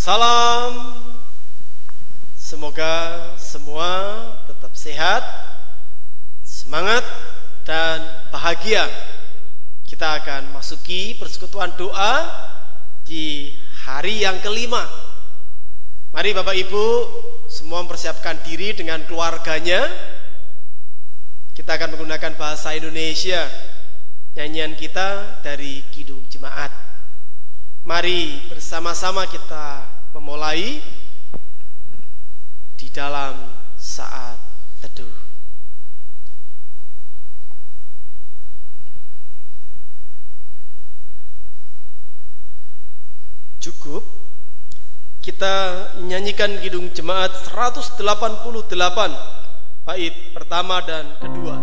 Salam, semoga semua tetap sehat, semangat, dan bahagia. Kita akan masuki persekutuan doa di hari yang kelima. Mari Bapak Ibu semua mempersiapkan diri dengan keluarganya. Kita akan menggunakan bahasa Indonesia. Nyanyian kita dari Kidung Jemaat. Mari bersama-sama kita memulai di dalam saat teduh. Cukup kita nyanyikan Kidung Jemaat 188 bait pertama dan kedua.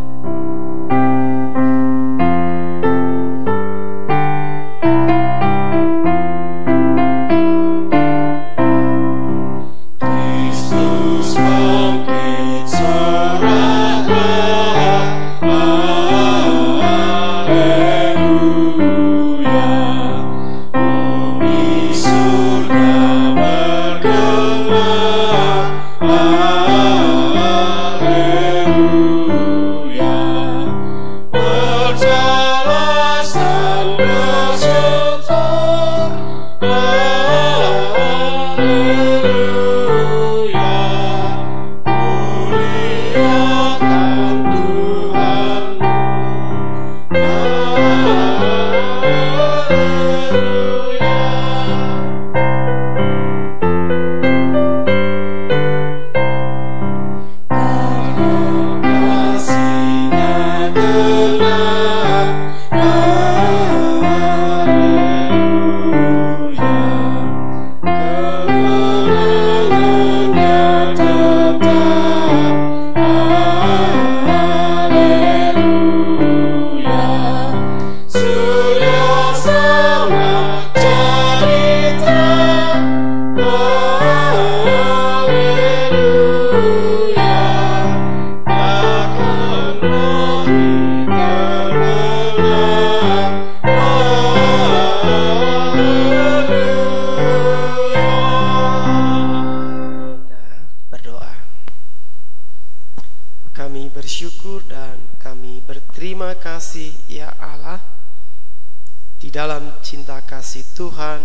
Tuhan,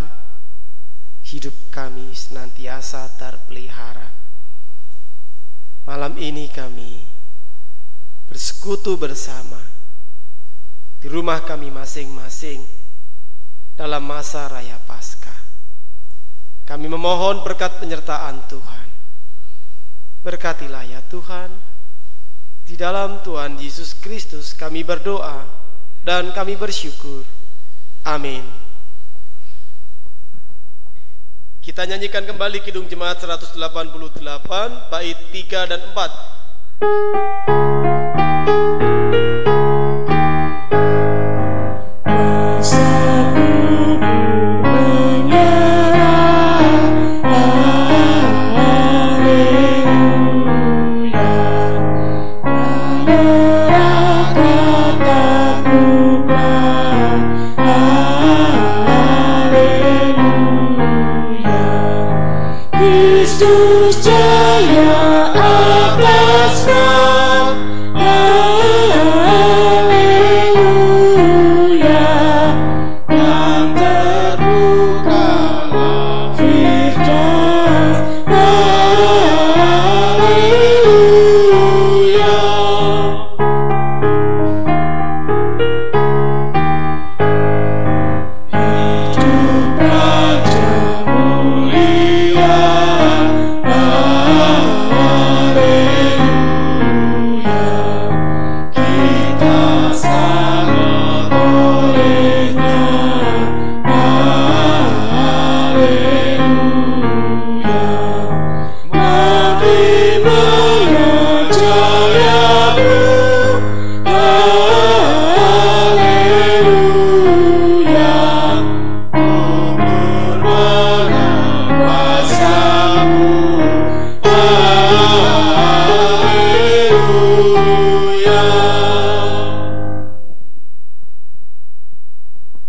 hidup kami senantiasa terpelihara. Malam ini kami bersekutu bersama di rumah kami masing-masing dalam masa Raya Paskah. Kami memohon berkat penyertaan Tuhan. Berkatilah ya Tuhan. Di dalam Tuhan Yesus Kristus kami berdoa dan kami bersyukur. Amin. Kita nyanyikan kembali Kidung Jemaat 188 bait 3 dan 4. Kristus jaya atas haleluya, dan terbukalah firdas haleluya. Hidup Raja mulia,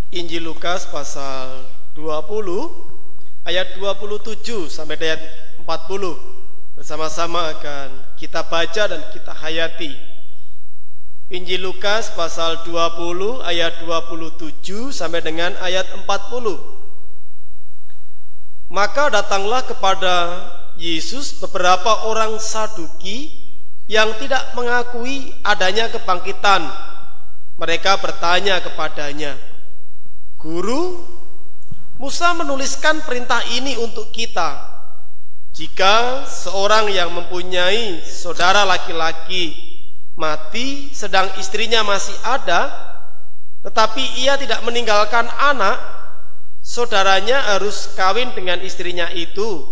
Injil Lukas pasal 20 ayat 27 sampai ayat 40 bersama-sama akan kita baca dan kita hayati. Injil Lukas pasal 20 ayat 27 sampai dengan ayat 40. Maka datanglah kepada Yesus beberapa orang Saduki yang tidak mengakui adanya kebangkitan. Mereka bertanya kepadanya, "Guru, Musa menuliskan perintah ini untuk kita. Jika seorang yang mempunyai saudara laki-laki mati sedang istrinya masih ada, tetapi ia tidak meninggalkan anak, saudaranya harus kawin dengan istrinya itu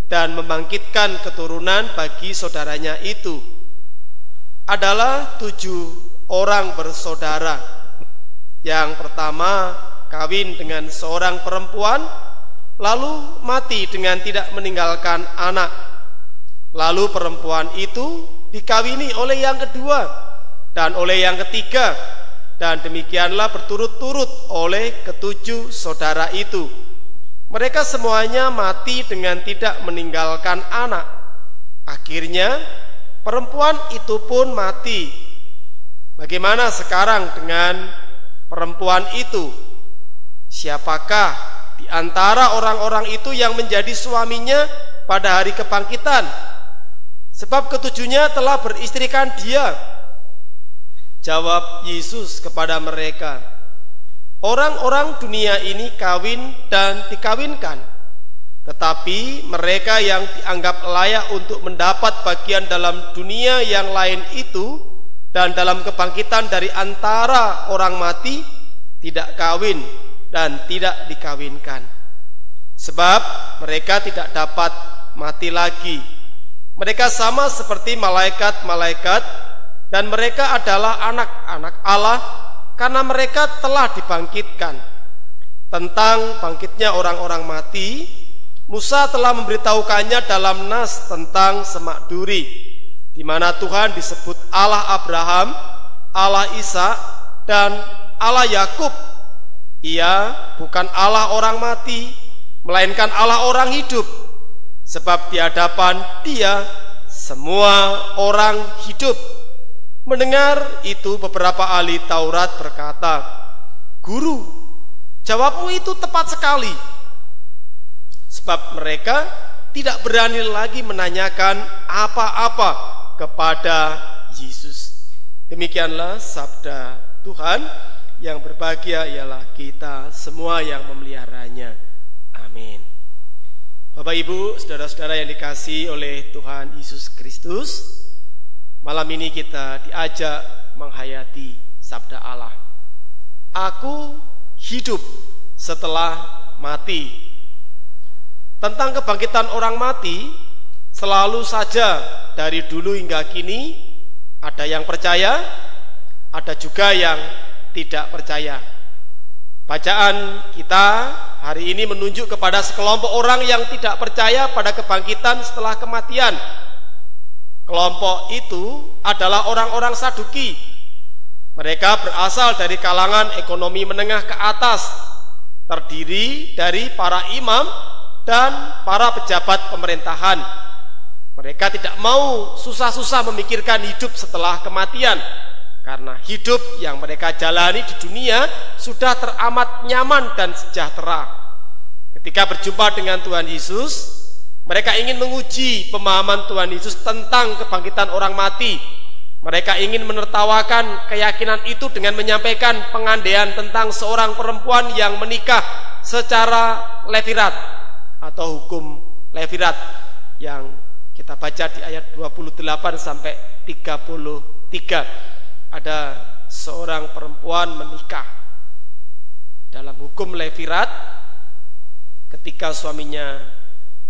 dan membangkitkan keturunan bagi saudaranya itu. Adalah 7 orang bersaudara. Yang pertama kawin dengan seorang perempuan, lalu mati dengan tidak meninggalkan anak. Lalu perempuan itu dikawini oleh yang kedua dan oleh yang ketiga, dan demikianlah berturut-turut oleh ke-7 saudara itu. Mereka semuanya mati dengan tidak meninggalkan anak. Akhirnya perempuan itu pun mati. Bagaimana sekarang dengan perempuan itu? Siapakah di antara orang-orang itu yang menjadi suaminya pada hari kebangkitan? Sebab ke-7-nya telah beristrikan dia." Jawab Yesus kepada mereka, "Orang-orang dunia ini kawin dan dikawinkan, tetapi mereka yang dianggap layak untuk mendapat bagian dalam dunia yang lain itu dan dalam kebangkitan dari antara orang mati tidak kawin dan tidak dikawinkan. Sebab mereka tidak dapat mati lagi. Mereka sama seperti malaikat-malaikat, dan mereka adalah anak-anak Allah karena mereka telah dibangkitkan. Tentang bangkitnya orang-orang mati, Musa telah memberitahukannya dalam nas tentang semak duri, di mana Tuhan disebut Allah Abraham, Allah Ishak, dan Allah Yakub. Ia bukan Allah orang mati, melainkan Allah orang hidup. Sebab di hadapan Dia semua orang hidup." Mendengar itu beberapa ahli Taurat berkata, "Guru, jawabmu itu tepat sekali." Sebab mereka tidak berani lagi menanyakan apa-apa kepada Yesus. Demikianlah sabda Tuhan. Yang berbahagia ialah kita semua yang memeliharanya. Amin. Bapak, Ibu, saudara-saudara yang dikasihi oleh Tuhan Yesus Kristus, malam ini kita diajak menghayati sabda Allah. Aku hidup setelah mati. Tentang kebangkitan orang mati, selalu saja dari dulu hingga kini ada yang percaya, ada juga yang tidak percaya. Bacaan kita hari ini menunjuk kepada sekelompok orang yang tidak percaya pada kebangkitan setelah kematian. Kelompok itu adalah orang-orang Saduki. Mereka berasal dari kalangan ekonomi menengah ke atas, terdiri dari para imam dan para pejabat pemerintahan. Mereka tidak mau susah-susah memikirkan hidup setelah kematian, karena hidup yang mereka jalani di dunia sudah teramat nyaman dan sejahtera. Ketika berjumpa dengan Tuhan Yesus, mereka ingin menguji pemahaman Tuhan Yesus tentang kebangkitan orang mati. Mereka ingin menertawakan keyakinan itu dengan menyampaikan pengandaian tentang seorang perempuan yang menikah secara levirat atau hukum levirat yang kita baca di ayat 28 sampai 33. Ada seorang perempuan menikah dalam hukum levirat ketika suaminya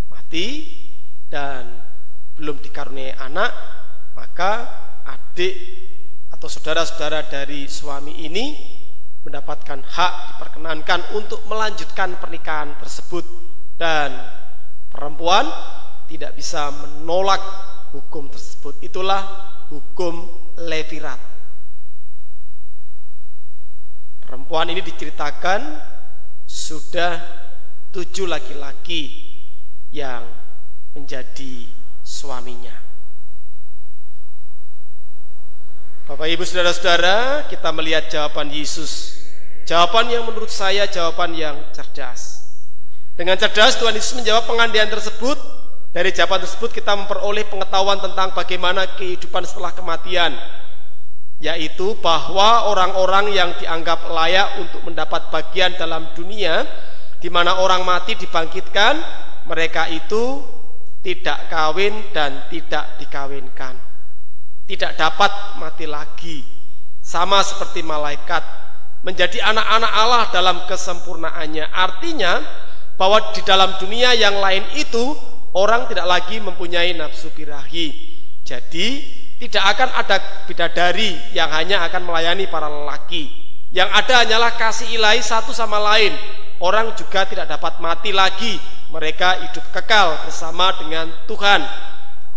mati dan belum dikaruniai anak, maka adik atau saudara-saudara dari suami ini mendapatkan hak, diperkenankan untuk melanjutkan pernikahan tersebut, dan perempuan tidak bisa menolak hukum tersebut. Itulah hukum Levirat. Perempuan ini diceritakan sudah 7 laki-laki yang menjadi suaminya. Bapak Ibu saudara-saudara, kita melihat jawaban Yesus. Jawaban yang menurut saya jawaban yang cerdas. Dengan cerdas Tuhan Yesus menjawab pengandaian tersebut. Dari jawaban tersebut kita memperoleh pengetahuan tentang bagaimana kehidupan setelah kematian, yaitu bahwa orang-orang yang dianggap layak untuk mendapat bagian dalam dunia di mana orang mati dibangkitkan, mereka itu tidak kawin dan tidak dikawinkan, tidak dapat mati lagi, sama seperti malaikat, menjadi anak-anak Allah dalam kesempurnaannya. Artinya bahwa di dalam dunia yang lain itu orang tidak lagi mempunyai nafsu birahi. Jadi tidak akan ada bidadari yang hanya akan melayani para lelaki. Yang ada hanyalah kasih ilahi satu sama lain. Orang juga tidak dapat mati lagi. Mereka hidup kekal bersama dengan Tuhan.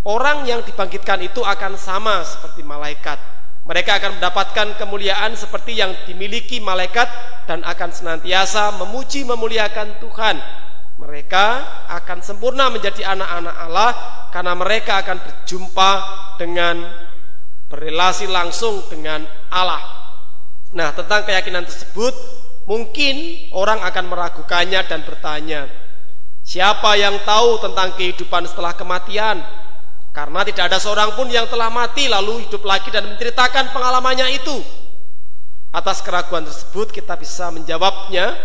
Orang yang dibangkitkan itu akan sama seperti malaikat. Mereka akan mendapatkan kemuliaan seperti yang dimiliki malaikat dan akan senantiasa memuji memuliakan Tuhan. Mereka akan sempurna menjadi anak-anak Allah karena mereka akan berjumpa dengan, berelasi langsung dengan Allah. Nah, tentang keyakinan tersebut mungkin orang akan meragukannya dan bertanya, siapa yang tahu tentang kehidupan setelah kematian? Karena tidak ada seorang pun yang telah mati lalu hidup lagi dan menceritakan pengalamannya itu. Atas keraguan tersebut kita bisa menjawabnya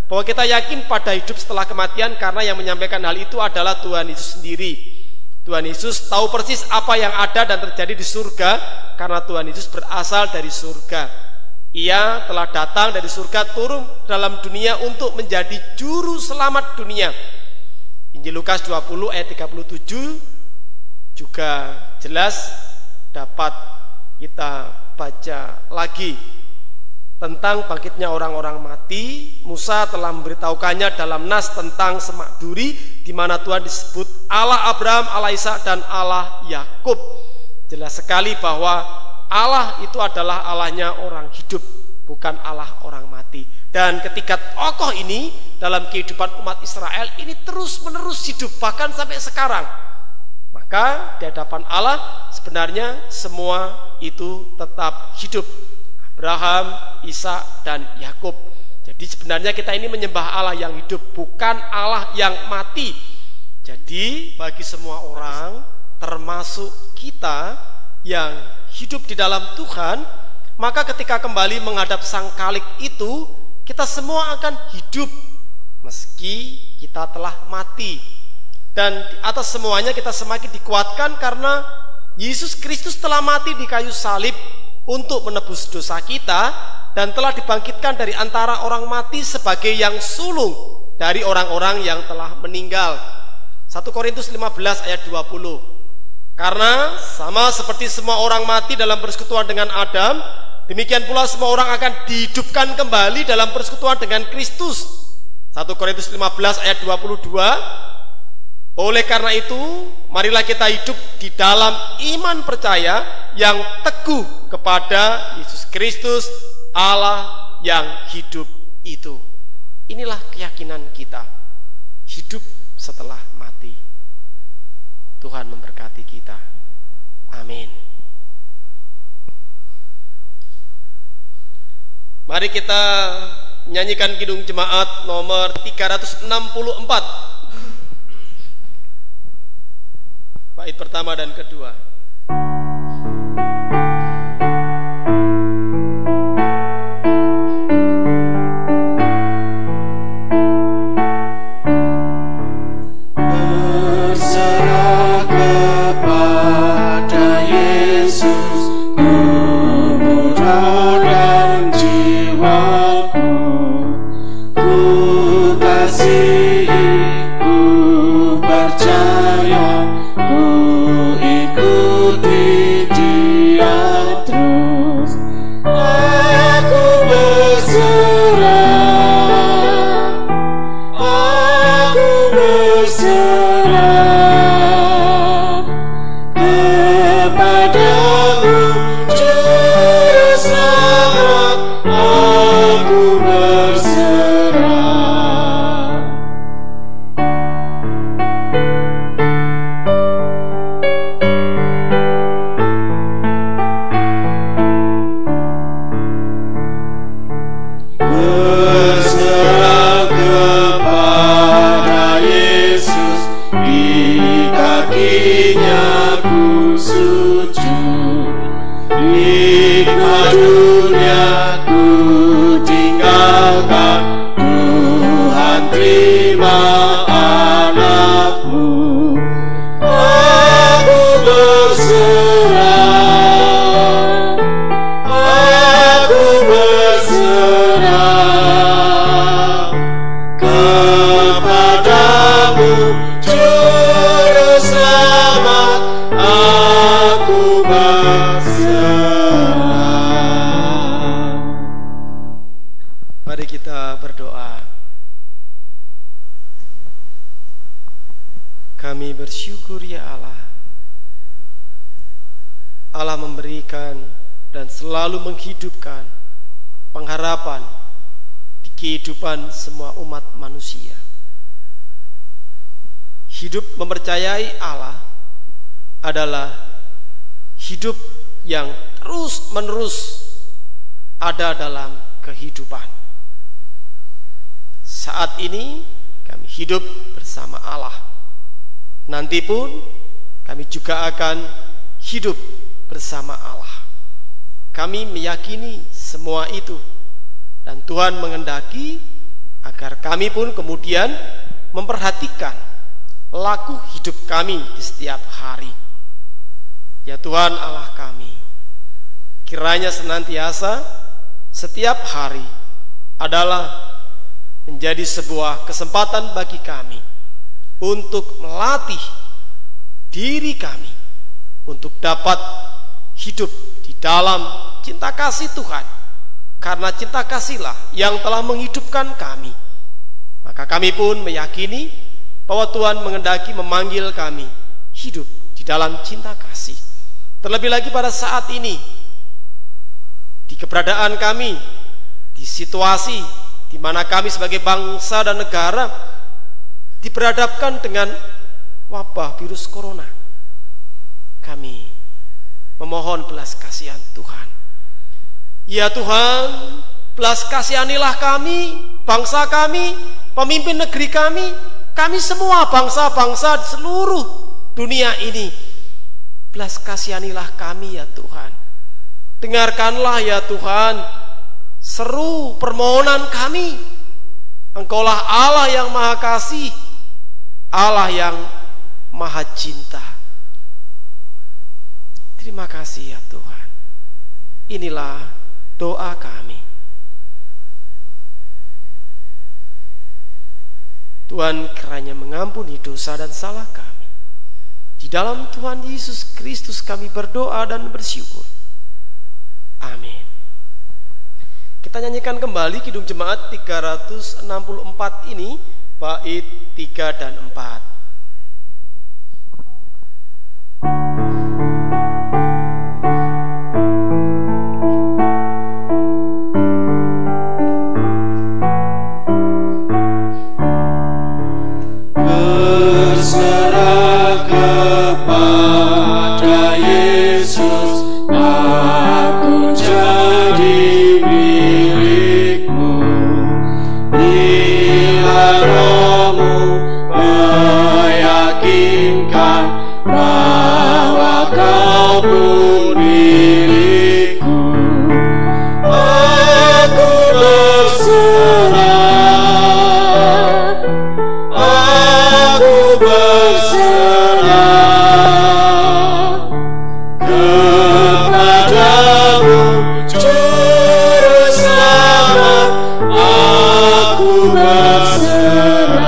bahwa kita yakin pada hidup setelah kematian karena yang menyampaikan hal itu adalah Tuhan Yesus sendiri. Tuhan Yesus tahu persis apa yang ada dan terjadi di surga karena Tuhan Yesus berasal dari surga. Ia telah datang dari surga turun dalam dunia untuk menjadi juru selamat dunia. Injil Lukas 20 ayat 37 juga jelas dapat kita baca lagi tentang bangkitnya orang-orang mati. Musa telah memberitahukannya dalam nas tentang semak duri di mana Tuhan disebut Allah Abraham, Allah Ishak dan Allah Yakub. Jelas sekali bahwa Allah itu adalah Allahnya orang hidup, bukan Allah orang mati. Dan ketika tokoh ini dalam kehidupan umat Israel ini terus-menerus hidup bahkan sampai sekarang, maka di hadapan Allah sebenarnya semua itu tetap hidup. Abraham, Ishak dan Yakub. Jadi sebenarnya kita ini menyembah Allah yang hidup, bukan Allah yang mati. Jadi bagi semua orang, termasuk kita yang hidup di dalam Tuhan, maka ketika kembali menghadap Sang Khalik itu, kita semua akan hidup meski kita telah mati. Dan di atas semuanya kita semakin dikuatkan karena Yesus Kristus telah mati di kayu salib untuk menebus dosa kita dan telah dibangkitkan dari antara orang mati sebagai yang sulung dari orang-orang yang telah meninggal. 1 Korintus 15 ayat 20. Karena sama seperti semua orang mati dalam persekutuan dengan Adam, demikian pula semua orang akan dihidupkan kembali dalam persekutuan dengan Kristus. 1 Korintus 15 ayat 22. Oleh karena itu, marilah kita hidup di dalam iman percaya yang teguh kepada Yesus Kristus, Allah yang hidup itu. Inilah keyakinan kita, hidup setelah mati. Tuhan memberkati kita. Amin. Mari kita menyanyikan Kidung Jemaat nomor 364. Bait pertama dan kedua. Berserah kepada Yesus, tubuh dan jiwaku, ku kasihi, ku percaya, ku ikuti Dia terus. Aku berserah, aku berserah kepadamu aku sujud. Hikmat dunia ku tinggalkan, Tuhan terima anakmu. Aku berserah, aku berserah kepadamu, Juru Selamat. Aku berserah. Mari kita berdoa. Kami bersyukur ya Allah. Allah memberikan dan selalu menghidupkan pengharapan di kehidupan semua umat manusia. Hidup mempercayai Allah adalah hidup yang terus-menerus ada dalam kehidupan. Saat ini kami hidup bersama Allah. Nanti pun kami juga akan hidup bersama Allah. Kami meyakini semua itu, dan Tuhan menghendaki agar kami pun kemudian memperhatikan laku hidup kami di setiap hari. Ya Tuhan Allah kami, kiranya senantiasa setiap hari adalah menjadi sebuah kesempatan bagi kami untuk melatih diri kami untuk dapat hidup di dalam cinta kasih Tuhan. Karena cinta kasihlah yang telah menghidupkan kami. Maka kami pun meyakini bahwa Tuhan menghendaki memanggil kami hidup di dalam cinta kasih. Terlebih lagi pada saat ini, di keberadaan kami, di situasi di mana kami sebagai bangsa dan negara diperhadapkan dengan wabah virus corona. Kami memohon belas kasihan Tuhan. Ya Tuhan, belas kasihanilah kami, bangsa kami, pemimpin negeri kami semua bangsa-bangsa di seluruh dunia ini. Belas kasihanilah kami ya Tuhan. Dengarkanlah ya Tuhan seru permohonan kami. Engkaulah Allah yang maha kasih, Allah yang maha cinta. Terima kasih ya Tuhan. Inilah doa kami. Tuhan kiranya mengampuni dosa dan salah kami. Di dalam Tuhan Yesus Kristus kami berdoa dan bersyukur. Amin. Kita nyanyikan kembali Kidung Jemaat 364 ini, bait 3 dan 4. Berserah kepada Yesus, aku jadi milikmu. Bila rohmu meyakinkan bahwa kau pun milikku, aku berserah, aku berserah kepadamu, Juru Selamat. Aku berserah.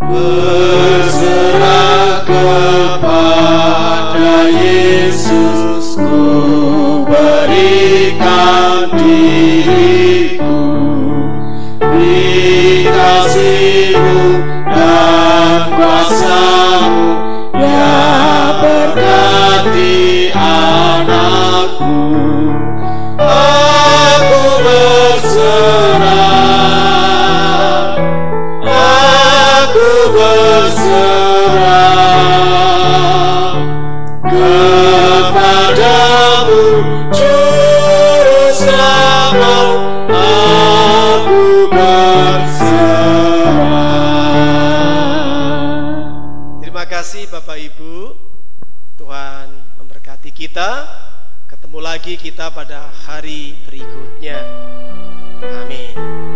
Berserah kepada Yesus, ku berikan diriku. Beri kasih-Mu dan kuasa-Mu, ya berkati anak-Mu. Aku berserah, aku berserah kepada Tuhan memberkati kita. Ketemu lagi kita pada hari berikutnya. Amin.